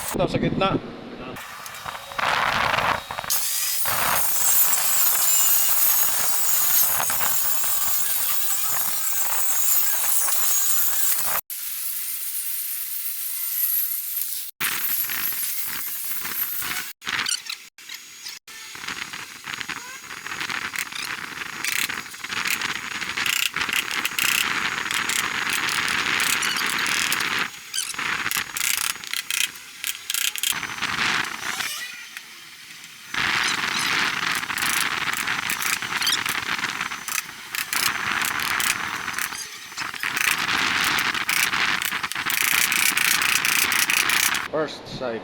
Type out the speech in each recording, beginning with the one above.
Ito sa gitna. First side.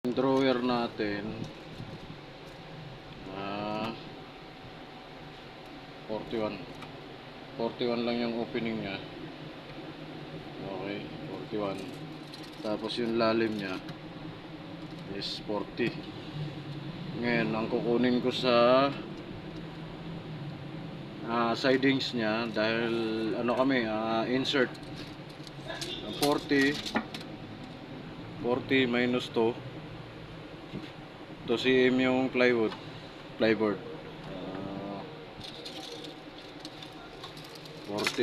Drawer natin 41 41 lang yung opening nya. Okay, 41. Tapos yung lalim nya is 40. Ngayon ang kukunin ko sa sidings nya, dahil ano kami, insert 40 minus 2 cm yung plyboard. 40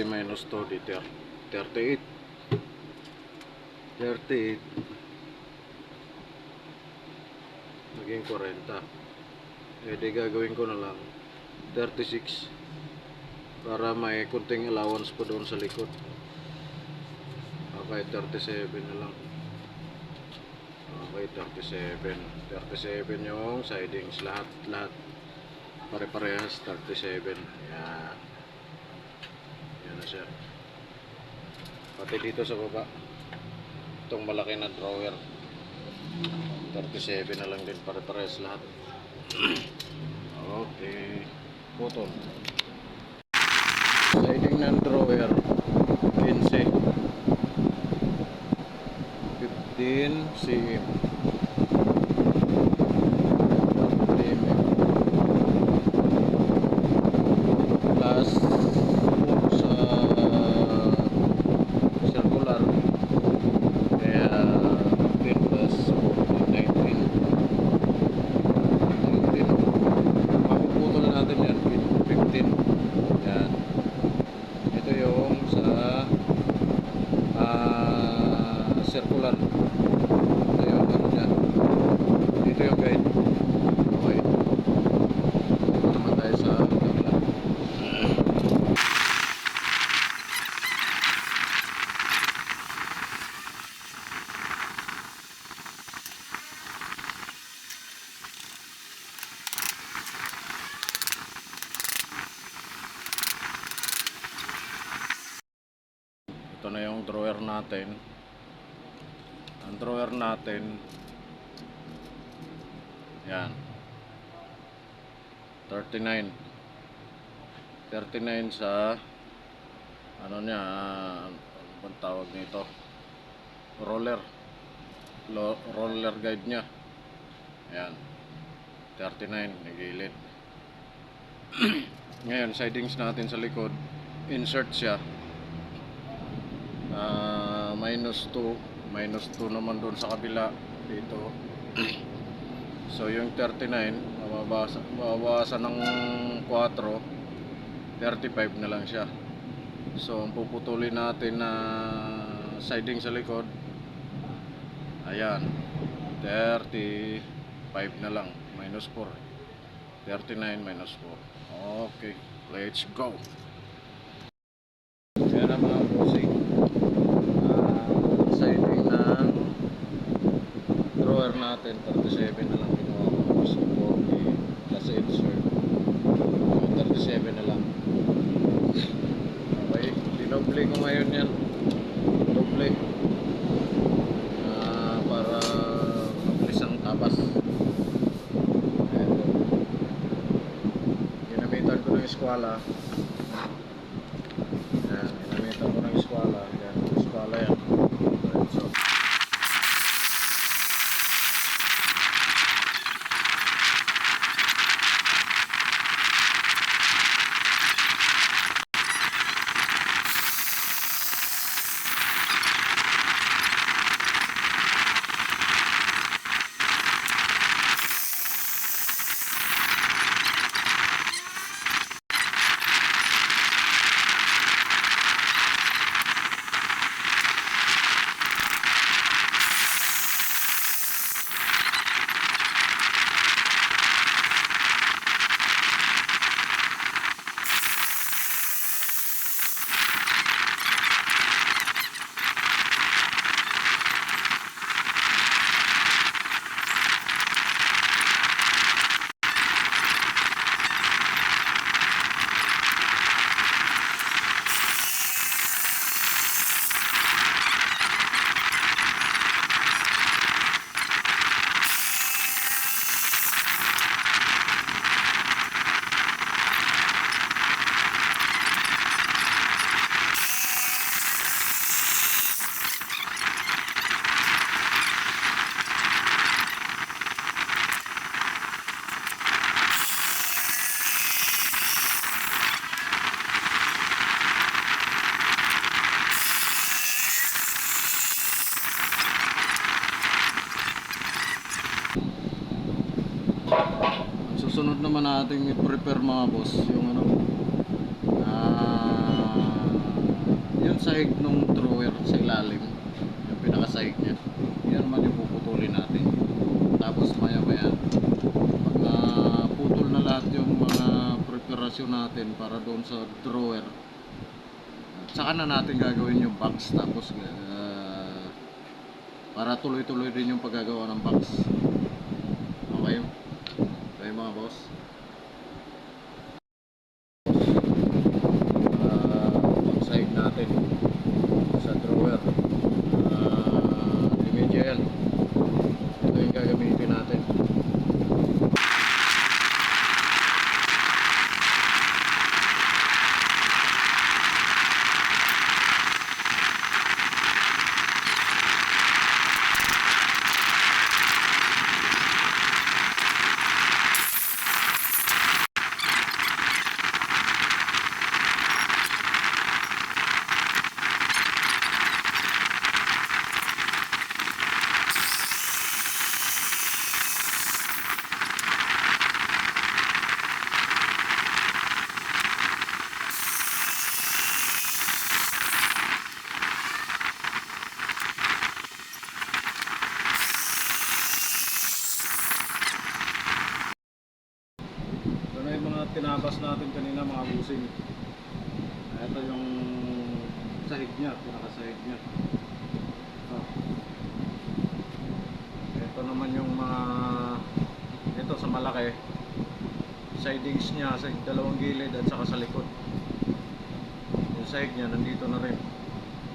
minus 2 di 38 naging 40. Eh di gagawin ko na lang 36 para may kunting allowance pa doon sa likod. Okay, 37 na lang. Okay, 37 yung sidings, lahat pare-parehas 37. Yan. Yan na siya. Pati dito sa baba, itong malaki na drawer 37 na lang din, pare-parehas lahat. Okay, putol. Siding ng drawer 15 cm. Ito yung guide. Okay. Ito naman tayo sa kabila. Ito na yung drawer natin. Ang drawer natin, yan, 39 sa ano niya, ano bang tawag nito, roller guide nya. Yan, 39 nagilid. Ngayon sidings natin sa likod, insert siya, -2 naman doon sa kabila dito. So yung 39 mabawasan ng 4, 35 na lang siya. So ang puputulin natin na siding sa likod, ayan, 35 na lang, -4, 39 -4. Okay, let's go. Yan ang mga bossing, siding ng drawer natin, 37 na lang ginawa ko. Gusto 40 plus insert, 37 na lang. Okay, dinoble ko ngayon yan, doble, para mabilis ang tabas. Eto, ginamitan ko ng eskwala. Yan, ginamitan ko ng eskwala. Yan, eskwala yan. So, susunod naman natin i-prepare mga boss yung ano, yung sahig ng drawer sa ilalim, yung pinakasahig nya, yan naman yung puputulin natin. Tapos maya maya pag putol na lahat yung mga preparasyon natin para doon sa drawer, saka na natin gagawin yung box. Tapos para tuloy-tuloy din yung paggagawa ng box. Okay, okay mga boss. Side natin sa drawer, remedial, ito yung gagamitin natin. yung mga tinabas natin kanina, mga busing. Ito yung sahig niya, pinakasahig niya. Oh. Ito naman yung mga, ito sa malaki, sidings niya sa dalawang gilid at saka sa likod. Yung sahig niya nandito na rin.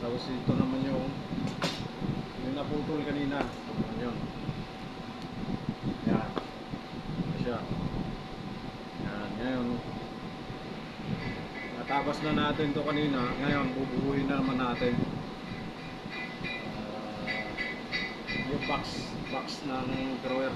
Tapos ito naman yung naputol kanina. Yun. Yan. Ito siya. Yan. Ngayon, natabas na natin to kanina. Ngayon, bubuhuin na naman natin. Yung box ng drawer.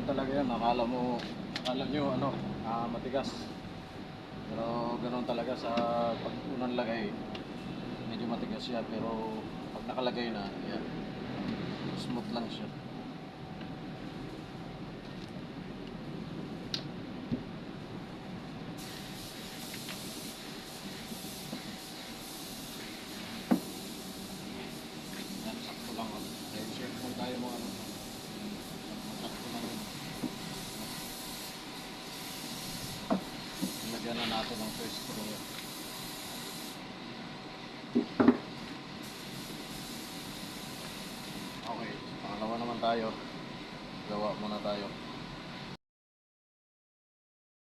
Talaga yan, akala nyo ano, matigas, pero ganoon talaga sa pag unang lagay, medyo matigas siya, pero pag nakalagay na, yan, smooth lang siya. Yan, sakto lang, kaya share kung tayo mo ano, sakto lang yun. Lagyan na natin ng first drawer. Okay, pangalawa naman tayo. Gawa muna tayo.